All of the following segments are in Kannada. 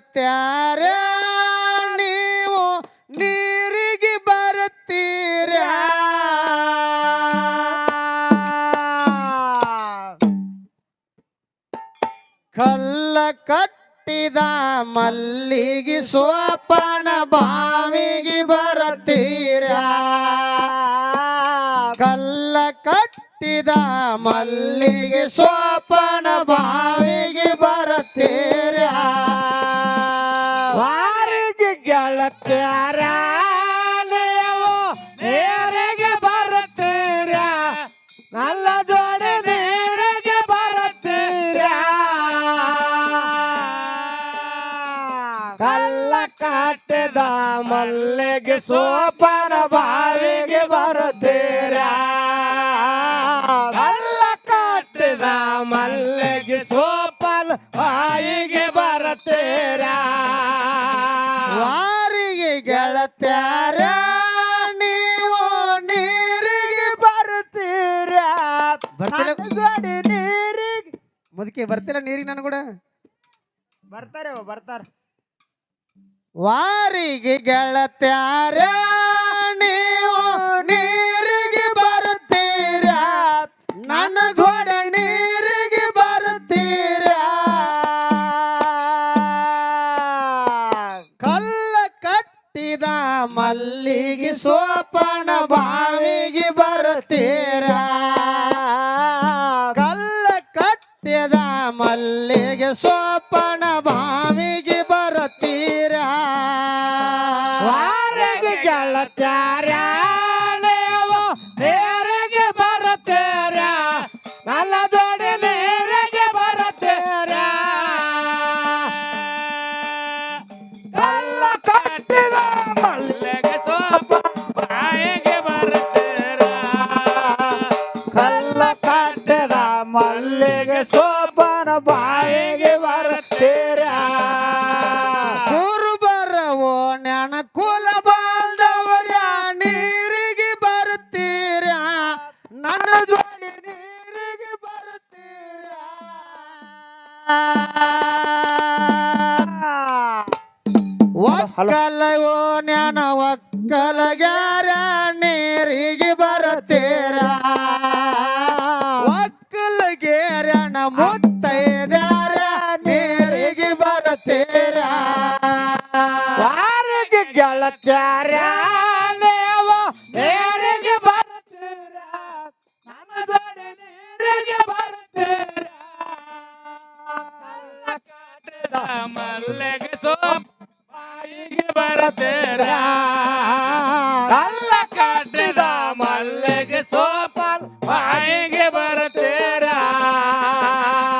ಗೆಳತ್ಯಾರ ನೀವು ನೀರಿಗೆ ಬರ್ತೀರ ಕಲ್ಲ ಕಟ್ಟಿದ ಮಲ್ಲಿಗೆ ಸೋಪನ ಬಾವಿಗೆ ಬರ್ತೀರ ಕಲ್ಲ ಕಟ್ಟಿದ ಮಲ್ಲಿಗೆ ಸೋಪನ ಬಾವಿಗೆ ಬರ್ತೀರ ವಾರಿಗೆ ಗೆಳತ್ಯಾರ ನೀವು ನೀರಿಗೆ ಬರ್ತೀರ ನನ್ನ ಜೋಡಿ ನೀರಿಗೆ ಬರ್ತೀರ ಕಲ್ಲ ಕಟ್ಟಿದ ಮಲ್ಲಿಗೆ ಸೋಪನ ಬಾವಿಗೆ ಬರ್ತೀರ ಕಲ್ಲ ಕಟ್ಟಿದ ಮಲ್ಲಿಗೆ ಸೋಪನ ಬಾಯಿಗೆ ಬರ್ತೀರ ವಾರಿಗೆ ಗೆಳತ್ಯಾರ ನೀವು ನೀರಿಗೆ ಬರ್ತೀರ ಜೋಡಿ ನೀರಿಗೆ ಮುದುಕಿ ಬರ್ತಿಲ್ಲ ನೀರಿಗೆ ನಾನು ಕೂಡ ಬರ್ತಾರೆ ಬರ್ತಾರ ವಾರಿಗೆ ಗೆಳತ್ಯಾರ ನೀವು ನೀರಿಗೆ ಬರ್ತೀರ ನನ್ನ ಗೋಡ ನೀರಿಗೆ ಬರ್ತೀರ ಕಲ್ಲ ಕಟ್ಟಿದ ಮಲ್ಲಿಗೆ ಸೋಪನ ಬಾವಿಗೆ ಬರ್ತೀರ ಕಲ್ಲ ಕಟ್ಟಿದ ಮಲ್ಲಿಗೆ ಸೋಪನ ಬಾವಿಗೆ ಬರ್ತೀರ ವಾರಿಗೆ ಗೆಳತ್ಯಾರ ನೀವು ನೀರಿಗೆ ಬರ್ತೀರ ನನ್ನ ಜೋಡಿ ನೀರಿಗೆ ಬರ್ತೀರ ಕಲ್ಲ ಕಟ್ಟಿದ ಮಲ್ಲಿಗೆ ಸೋಪ ಬಾಯಿಗೆ ಬರ್ತೀರ ಕಲ್ಲ ಕಟ್ಟಿದ ಮಲ್ಲಿಗೆ ಸೋಪನ ಬಾಯಿಗೆ ಬರ್ತೀರ ಕುರುಬರವೋ ನನ್ನ ಕುಲ ಬಾಂಧವರ ನೀರಿಗೆ ಬರ್ತೀರ ನನ್ನ ಜೋಡಿ ನೀರಿಗೆ ಬರ್ತೀರ ಒಕ್ಕಲವೋ ಜ್ಞಾನ ಒಕ್ಕಲಗ್ಯಾರ ನೀರಿಗೆ ಬರ್ತೀರ ಒಕ್ಕಲಗೇರಣ ಮುತ್ತೈದ್ಯಾರ ನೀರಿಗೆ ಬರ್ತೀರ ವಾರಿಗೆ ಗೆಳತ್ಯಾರ ನೀವು ನೀರಿಗೆ ಬರ್ತೀರ ನನ್ನ ಜೋಡಿ ನೀರಿಗೆ ಬರ್ತೀರ ಕಲ್ಲ ಕಟ್ಟಿದ ಮಲ್ಲಿಗೆ ಸೋಪ ಬಾಯಿಗೆ ಬರ್ತೀರ ಕಲ್ಲ ಕಟ್ಟಿದ ಮಲ್ಲಿಗೆ ಸೋಪ ಬಾಯಿಗೆ ಬರ್ತೀರ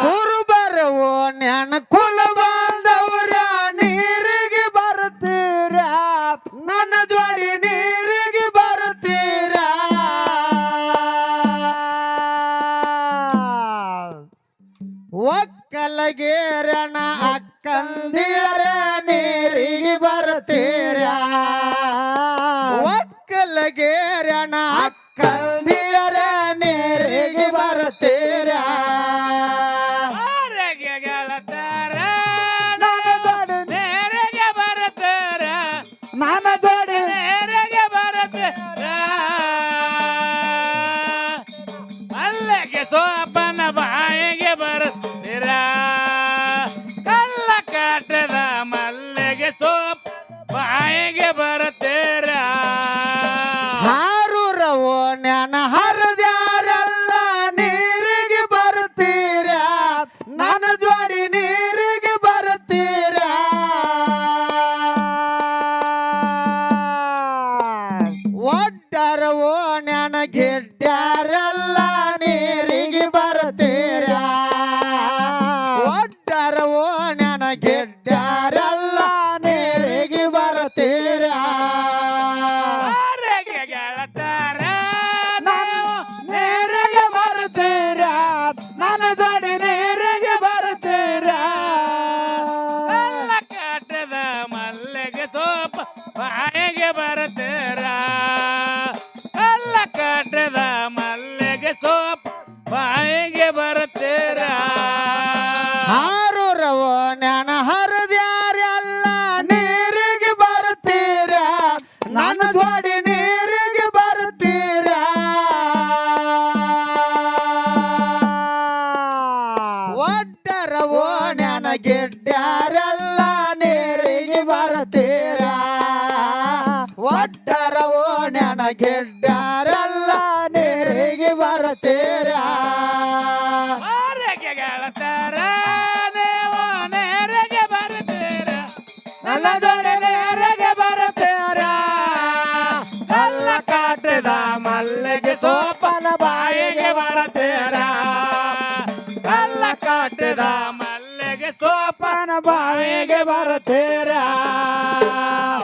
ಕುರುಬರವೋ ಜ್ಞಾನ ಕುಲ ಬಾಂಧವರ ನೀರಿಗೆ ಬರ್ತೀರ ನನ್ನ ಜೋಡಿ ನೀರಿಗೆ ಬರ್ತೀರ ಒಕ್ಕಲಗೇರಣ ಅಕ್ಕಂದಿಯರ ನೀರಿಗೆ ಬರ್ತೀರ ಒಕ್ಕಲಗೇರಣ ಅಕ್ಕಂದಿಯರ ನೀರಿಗೆ ಬರ್ತೀರ ವಾರಿಗೆ ಗೆಳತ್ಯಾರ ನನ್ನ ಜೋಡಿ ನೀರಿಗೆ ಬರ್ತೀರ ನನ್ನ ಜೋಡಿ ನೀರಿಗೆ ಬರ್ತೀರ ಮಲ್ಲಿಗೆ ಸೋಪನ ಬಾಯಿಗೆ ಬರ್ತೀರ ಕಲ್ಲ ಕಟ್ಟಿದ ಮಲ್ಲಿಗೆ ಸೋಪ ಬಾಯಿಗೆ ಬರ್ತೀರ ಹಾರೂರವೋ ಜ್ಞಾನ ಹರಿದ್ಯಾರೆಲ್ಲ ನೀರಿಗೆ ಬರ್ತೀರ ನನ್ನ ಜೋಡಿ ನೀರಿಗೆ ಬರ್ತೀರ ಒಡ್ಡರವೋ ಜ್ಞಾನ ಗೆಡ್ಡ್ಯಾರೆಲ್ಲ ನೀರಿಗೆ ಬರ್ತೀರ ಒಡ್ಡರವೋ ಜ್ಞಾನ ಗೆಡ್ಡ್ಯಾರೆಲ್ಲ ನೀರಿಗೆ ಬರ್ತೀರ ವಾರಿಗೆ ಗೆಳತ್ಯಾರ ನೀವು ನೀರಿಗೆ ಬರ್ತೀರ ನನ್ನ ಜೋಡಿ ನೀರಿಗೆ ಬರ್ತೀರ ಕಲ್ಲ ಕಟ್ಟಿದ ಮಲ್ಲಿಗೆ ಸೋಪ ಬಾಯಿಗೆ ಬರ್ತೀರ ಕಲ್ಲ ಕಟ್ಟಿದ ಮಲ್ಲಿಗೆ ಸೋಪ ಬಾಯಿಗೆ ಬರ್ತೀರ ಹಾರೂರವೋ ಜ್ಞಾನ ಹರಿದ್ಯಾರ ಬರ್ತೀರ ಒಟ್ಟರ ಓಣ್ಯಾನ ಗೆಡ್ಡಾರೆಲ್ಲ ನೀರಿಗೆ ಬರ್ತೀರ ಊರಿಗೆ ಗೆಳತಾರ ನೀವು ನೇರಿಗೆ ಬರ್ತೀರ ನನ್ನ ಜೋಡಿ ನೀರಿಗೆ ಬರ್ತೀರ ಕಲ್ಲ ಕಾಟಿದ ಮಲ್ಲಿಗೆ ಸೋಪನ ಬಾಯಿಗೆ ಬರ್ತೀರ ಕಲ್ಲ ಕಾಟಿದ ಮಲ್ಲಿಗೆ ಸೋಪನ ಬಾಯಿಗೆ ಬರ್ತೀರ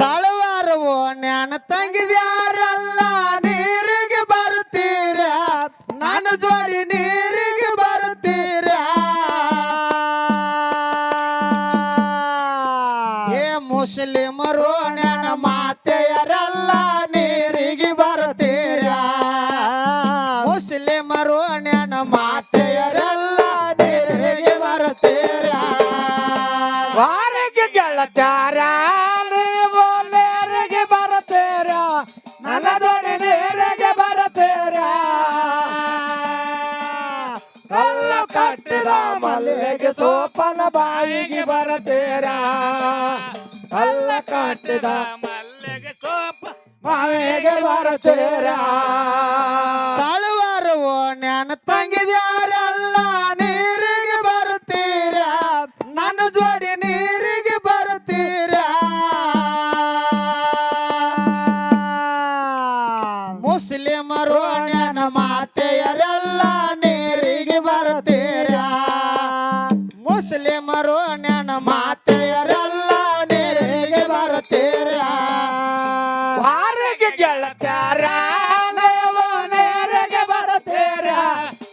ತಳವಾರು ಓಣ್ಯಾನ ತಂಗಿದ್ಯಾರಲ್ಲ ನೀರಿಗೆ ಬರ್ತೀರ ನನ್ನ ಜೋಡಿ ನೀರಿಗೆ ಬರ್ತೀರ ಏ ಮುಸ್ಲಿಮರು ಓಣ್ಯಾನ ಮಾತೆಯರೆಲ್ಲ ನೀರಿಗೆ ಬರ್ತೀರ ಮುಸ್ಲಿಮರು ಓಣ್ಯಾನ ಮಾತೆಯರೆಲ್ಲ ನೀರಿಗೆ ಬರ್ತೀರ ವಾರಿಗೆ ಗೆಳತ್ಯಾರ ನೀವು ನೀರಿಗೆ ಬರ್ತೀರ ನನ್ನ ಜೋಡಿ ನೀರಿಗೆ ಬರ್ತೀರ ಕಲ್ಲ ಕಟ್ಟಿದ ಮಲ್ಲಿಗೆ ಸೋಪನ ಬಾಯಿಗೆ ಬರ್ತೀರ ಕಲ್ಲ ಕಟ್ಟಿದ ಮಲ್ಲಿಗೆ ಸೋಪ ಬಾವಿಗೆ ಬರ್ತೀರ ತಳುವಾರು ಓಣ್ಯಾನ ತಂಗಿದ್ಯಾರೆಲ್ಲ ನೀರಿಗೆ ಬರ್ತೀರ ನನ್ನ ಜೋಡಿ ನೀರಿಗೆ ಬರ್ತೀರ ಮುಸ್ಲಿಮರು ಓಣ್ಯಾನ ಮಾತೆಯರೆಲ್ಲ ನೀರಿಗೆ ಬರ್ತೀರ ಮುಸ್ಲಿಮರು ಓಣ್ಯಾನ ಮಾತೆಯರೆಲ್ಲ ನೀರಿಗೆ ಬರ್ತೀರ ವಾರಿಗೆ ಗೆಳತ್ಯಾರ ನೀವು ನೀರಿಗೆ ಬರ್ತೀರ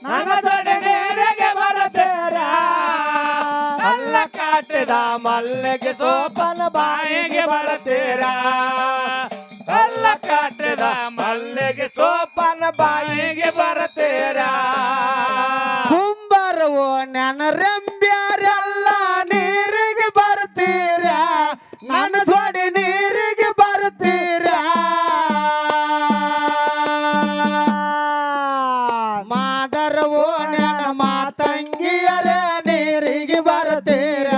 ನನ್ನ ಜೋಡಿ ನೀರಿಗೆ ಬರ್ತೀರ ಕಲ್ಲ ಕಾಟಿದ ಮಲ್ಲಿಗೆ ಸೋಪನ ಬಾಯಿಗೆ ಬರ್ತೀರ ಕಲ್ಲ ಕಾಟಿದ ಮಲ್ಲಿಗೆ ಸೋಪನ ಬಾಯಿಗೆ ಬರ್ತೀರ ಕುಂಬಾರವೋ ನನ್ನ ರೆಂಬ್ಯಾರೆಲ್ಲ ನೀರಿಗೆ ಬರ್ತೀರ ನನ್ನ ಜೋಡಿ ನೀರಿಗೆ ಬರ್ತೀರ ಮಾದರವೋ ನನ್ನ ಮಾತಂಗಿಯರ ನೀರಿಗೆ ಬರ್ತೀರ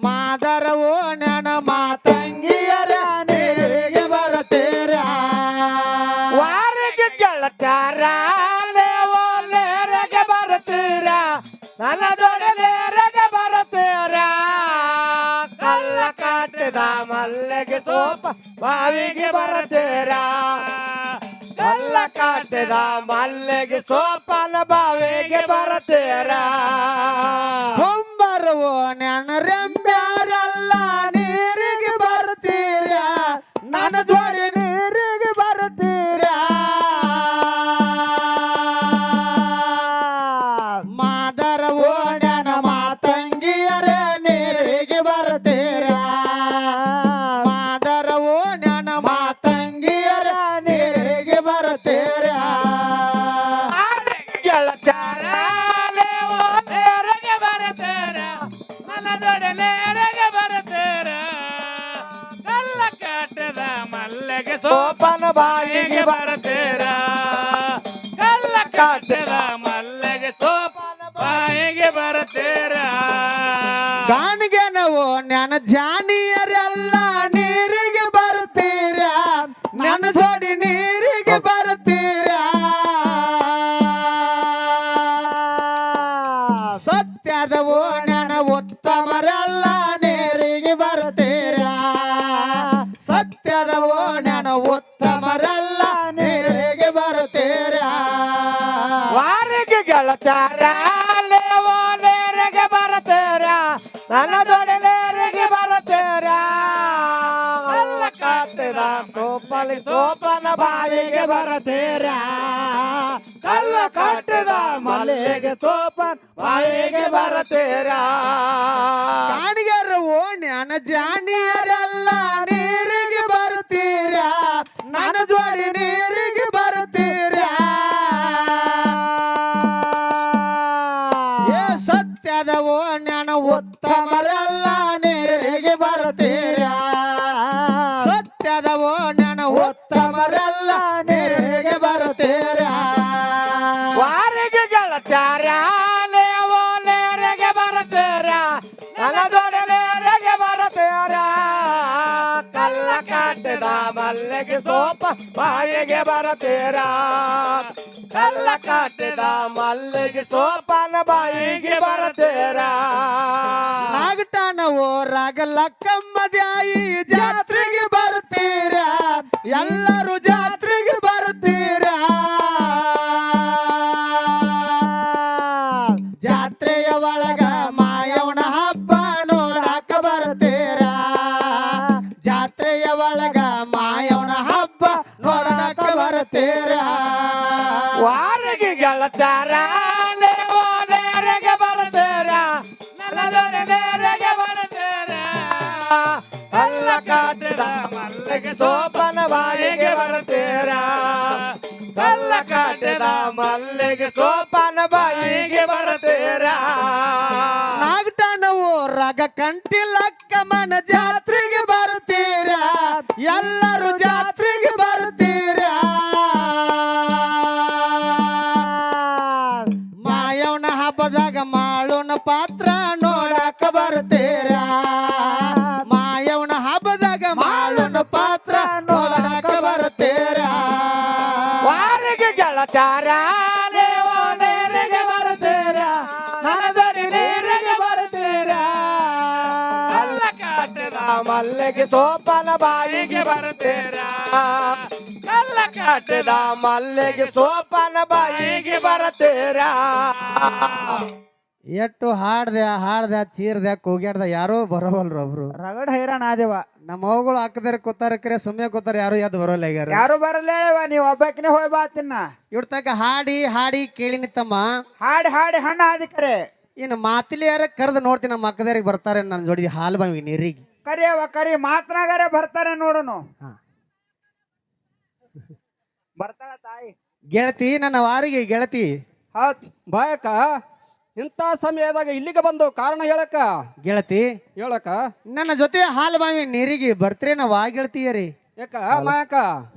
ಮಾದರವೋ ನನ್ನ ಮಾತಂಗಿಯರ ನೀರಿಗೆ ಬರ್ತೀರ ವಾರಿಗೆ ಗೆಳತ್ಯಾರ ನೀವು ನೀರಿಗೆ ಬರ್ತೀರ ನನ್ನ ಜೋಡಿ ನೀರಿಗೆ ಬರ್ತೀರ ಕಲ್ಲ ಕಾಟಿದ ಮಲ್ಲಿಗೆ ಸೋಪ ಬಾವಿಗೆ ಬರ್ತೀರ ಕಲ್ಲ ಕಾಟಿದ ಮಲ್ಲಿಗೆ ಸೋಪನ ಬಾವಿಗೆ ಬರ್ತೀರ ಕುಂಬಾರವೋ ನನ್ನ ರೆಂಬ್ಯಾರೆಲ್ಲ ನೀರಿಗೆ ಬರ್ತೀರ ನನ್ನ ಜೋಡಿ ನೀರಿಗೆ ಬರ್ತೀರ ಮಾದರವೋ ನನ್ನ ಮಾತಂಗಿಯರ ನೀರಿಗೆ ಬರ್ತೀರ ಮಾದರವೋ ನನ್ನ ಮಾತಂಗಿಯರ ನೀರಿಗೆ ಬರ್ತೀರ ಗೆಳತ್ಯಾರ ನೀವು ನೇರಿಗೆ ಬರ್ತೀರ ನನ್ನ ಜೋಡಿ ನೇರಿಗೆ ಬರ್ತೀರ ಕಲ್ಲ ಕಾಟದ ಮಲ್ಲಿಗೆ ಸೋಪನ ಬಾಯಿಗೆ ಬಾಯಿಗೆ ಬರ್ತೀರ ಕಲ್ಲ ಕಾಟದ ಮಲ್ಲಿಗೆ ಸೋಪನ ಬಾಯಿಗೆ ಬರ್ತೀರ ಗಾಣಿಗೆ ನಾವು ನನ್ನ ಜಾನಿಯರೆಲ್ಲ ನೀರಿಗೆ ಬರ್ತೀರ ನನ್ನ ಜೋಡಿ ನೀರಿಗೆ ಬರ್ತೀರ ಸತ್ಯದವೋ ನನ್ನ ಉತ್ತಮರೆಲ್ಲ ನೀರಿಗೆ ಬರ್ತೀರ ಸತ್ಯದವೋ ನನ್ನ ಉತ್ತಮರೆಲ್ಲ ನೀರಿಗೆ ಬರ್ತೀರ ವಾರಿಗೆ ಗೆಳತ್ಯಾರ ನೀವು ನೀರಿಗೆ ಬರ್ತೀರ ನನ್ನ ಜೋಡಿ ನೀರಿಗೆ ಬರ್ತೀರ ಕಲ್ಲ ಕಾಟಿದ ಸೋಪಲಿ ಸೋಪನ ಬಾಯಿಗೆ ಬರ್ತೀರ ಕಲ್ಲ ಕಾಟಿದ ಮಲ್ಲಿಗೆ ಸೋಪನ ಬಾಯಿಗೆ ಬರ್ತೀರ ಕಾಣಿಗರು ಓಣ್ಯಾನ ಜಾನಿಯರೆಲ್ಲ ನೀರಿಗೆ ಬರ್ತೀರ ನನ್ನ ಜೋಡಿ ನೀರಿಗೆ ಬರ್ತೀರ ಏ ಸತ್ಯದ ಓಣ್ಯಾನ ಉತ್ತಮರೆಲ್ಲ ನೀರಿಗೆ ಬರ್ತೀರ ಸತ್ಯದ ಓಣ್ಯಾನ ಉತ್ತಮರೆಲ್ಲ ನೀರಿಗೆ ಬರ್ತೀರ ವಾರಿಗೆ ಗೆಳತ್ಯಾರ ನೀವು ನೀರಿಗೆ ಬರ್ತೀರ ನನ್ನ ಜೋಡಿ ನೀರಿಗೆ ಬರ್ತೀರ ಮಲ್ಲಿಗೆ ಸೋಪ ಬಾಯಿಗೆ ಬರತೀರ ಕಲ್ಲ ಕಟ್ಟಿದ ಮಲ್ಲಿಗೆ ಸೋಪನ ಬಾಯಿಗೆ ಬರತೀರ ನಾಗಟಾನ ಓರಾಗ ಲಕ್ಕಮ್ಮ ದ್ಯಾಯಿ ಜಾತ್ರೆಗೆ ಬರ್ತೀರ ಎಲ್ಲರೂ ಜಾತ್ರೆಗೆ ಬರ್ತೀರ ಜಾತ್ರೆಯ ಒಳಗ ಮಾಯವನ ಹಬ್ಬ ನೋಡಾಕ ಬರ್ತೀರ ಜಾತ್ರೆಯ ಒಳಗ ಮಾಯವನ ಹಬ್ಬ ನೋಡಾಕ ಬರ್ತೀರ ವಾರಿಗೆ ಗೆಳತಾರ ನೀವು ನೇರಿಗೆ ಬರ್ತೀರ ನಲ್ಲದೊಡನೆರೆಗೆ ಬರುತ್ತೀರ ಕಲ್ಲ ಕಟ್ಟಿದ ಮಲ್ಲಿಗೆ ಸೋಪನ ಬಾಯಿಗೆ ಬರ್ತೀರ ಕಲ್ಲ ಕಟ್ಟಿದ ಮಲ್ಲಿಗೆ ಸೋಪನ ಬಾಯಿಗೆ ಬರ್ತೀರ ನಾಗಟನ ಊರಾಗ ಕಂಟಿಲಕ್ಕಮ್ಮನ ಜಾತ್ರೆಗೆ ಬರ್ತೀರ ಎಲ್ಲರೂ ಜಾತ್ರೆಗೆ ಬರ್ತೀರ ಮಾಯವನ ಹಬ್ಬದಾಗ ಮಾಳುನ ಪಾತ್ರ ನೋಡಾಕ ಬರ್ತೀರ ಮಾಯವನ ಹಬ್ಬದಾಗ ಮಾಳುನ ಪಾತ್ರ ನೋಡಾಕ ಬರ್ತೀರ ವಾರಿಗೆ ಗೆಳತಾರ ನೀವು ನೇರಿಗೆ ಬರ್ತೀರ ನಲ್ಲದೊಡನೆರೆಗೆ ಬರುತ್ತೀರ ಕಲ್ಲ ಕಟ್ಟಿದ ಮಲ್ಲಿಗೆ ಸೋಪನ ಬಾಯಿಗೆ ಬರ್ತೀರ ಕಲ್ಲ ಕಟ್ಟಿದ ಮಲ್ಲಿಗೆ ಸೋಪನ ಬಾಯಿಗೆ ಬರ್ತೀರ ಎಷ್ಟು ಹಾಡ್ದೆ ಚೀರ್ದೆ ಕೂಗ್ಯಾಡ್ದ ಯಾರೋ ಬರೋವಲ್ರು ಒಬ್ರು ರಗಡ್ ಹೈರಾಣ ಆದೇವ ನಮ್ಮ ಮಗಳು ಹಾಕದಾರೆ ಕೂತಾರ ಸುಮ್ಮನೆ ಕೂತಾರ ಯಾರು ಎದ್ದು ಬರೋಲ್ಲ ಈಗ ಯಾರು ಬರಲೇವ ನೀವ್ ಒಬ್ಬಾಕಿನೇ ಹೋಯ್ ಬಾತಿನ್ನ ಇಡ್ತಕ್ಕ ಹಾಡಿ ಕೇಳಿನಿ ತಮ್ಮ ಹಾಡಿ ಹಾಡಿ ಹಣ್ಣ ಆದಿಕರೆ ಇನ್ನು ಮಾತಿಲಿ ಯಾರ ಕರೆದು ನೋಡ್ತೀನಿ ನಮ್ಮ ಅಕ್ಕದಾರಿಗೆ ಬರ್ತಾರೆ ನನ್ನ ಜೋಡಿ ಹಾಲು ಬಾವಿ ನೀರಿಗೆ ಕರಿಯವ ಕರಿ ಮಾತನಾಗಾರೆ ಬರ್ತಾರೆ ನೋಡೋನು ಹಾ. ಬರ್ತಾಳ ತಾಯಿ ಗೆಳತಿ ನನ್ನ ವಾರಿಗೆ ಗೆಳತಿ ಹೌದ್ ಬಾಯಕ ಇಂಥ ಸಮಯದಾಗ ಇಲ್ಲಿಗೆ ಬಂದು ಕಾರಣ ಹೇಳಕ್ಕ ಗೆಳತಿ ಹೇಳಕ್ಕ ನನ್ನ ಜೊತೆ ಹಾಲು ಬಾವಿ ನೀರಿಗೆ ಬರ್ತೀರಿ ನಾ ವಾ ಗೆಳತಿಯರಿ ಯಾಕ ಮಾಯಕ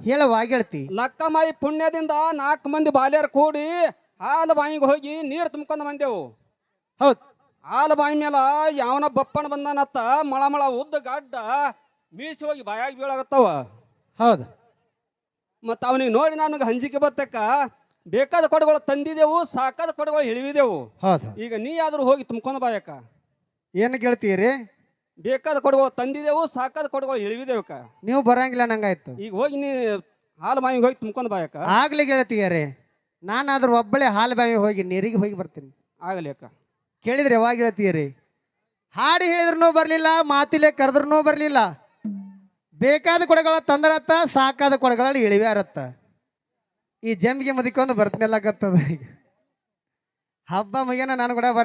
ಹೇಳ ವಾ ಗೆಳತಿ ಲಕ್ಕಮಾಯಿ ಪುಣ್ಯದಿಂದ 4 ಮಂದಿ ಬಾಲ್ಯರು ಕೂಡಿ ಹಾಲು ಬಾವಿಗೆ ಹೋಗಿ ನೀರು ತುಂಬ್ಕೊಂಡು ಬಂದೆವು. ಹೌದ್ ಹಾಲು ಬಾವಿ ಮೇಲ ಯಾವನ ಬಪ್ಪನ ಬಂದನತ್ತ ಮಳ ಉದ್ದ ಗಡ್ಡ ಮೀಸಿ ಹೋಗಿ ಬಾಯಾಗಿ ಬೀಳಾಗತ್ತವ. ಹೌದು ಮತ್ತು ಅವನಿಗೆ ನೋಡಿ ನನಗೆ ಹಂಜಿಕೆ ಬರ್ತಕ್ಕ ಬೇಕಾದ ಕೊಡಗಳು ತಂದಿದೆವು ಸಾಕಾದ ಕೊಡಗಳು ಇಳಿವಿದೆವು. ಹೌದು ಈಗ ನೀ ಆದ್ರೂ ಹೋಗಿ ತುಂಬ್ಕೊಂಡು ಬಾಯಕ್ಕ ಏನು ಗೆಳತಿಯರಿ ಬೇಕಾದ ಕೊಡಗಳು ತಂದಿದೆವು ಸಾಕಾದ ಕೊಡಗಳು ಇಳಿವಿದೆವಕ್ಕ ನೀವು ಬರಂಗಿಲ್ಲ ನಂಗಾಯ್ತು ಈಗ ಹೋಗಿ ನೀ ಹಾಲು ಬಾವಿಗೆ ಹೋಗಿ ತುಂಬ್ಕೊಂಡು ಬಾಯಕ್ಕ ಆಗ್ಲಿ ಗೆಳತಿಯರೇ ನಾನಾದ್ರೂ ಒಬ್ಬಳೆ ಹಾಲು ಬಾವಿ ಹೋಗಿ ನೀರಿಗೆ ಹೋಗಿ ಬರ್ತೀನಿ ಆಗಲಿ ಅಕ್ಕ. ಕೇಳಿದ್ರೆ ಯಾವಾಗ ಗೆಳತಿಯರಿ ಹಾಡಿ ಹೇಳಿದ್ರು ಬರ್ಲಿಲ್ಲ ಮಾತಿಲೆ ಕರೆದ್ರೂ ಬರ್ಲಿಲ್ಲ ಬೇಕಾದ ಕೊಡಗಳ ತಂದರತ್ತ ಸಾಕಾದ ಕೊಡಗಳಲ್ಲಿ ಇಳಿವ್ಯಾರತ್ತ ಈ ಜಂಬಿಗೆ ಮದಿಕೊಂಡು ಬರ್ತೀನಲ್ಲ ಗತ್ತದ ಈಗ ಹಬ್ಬ ಮುಗಿಯನ ನಾನು ಕೂಡ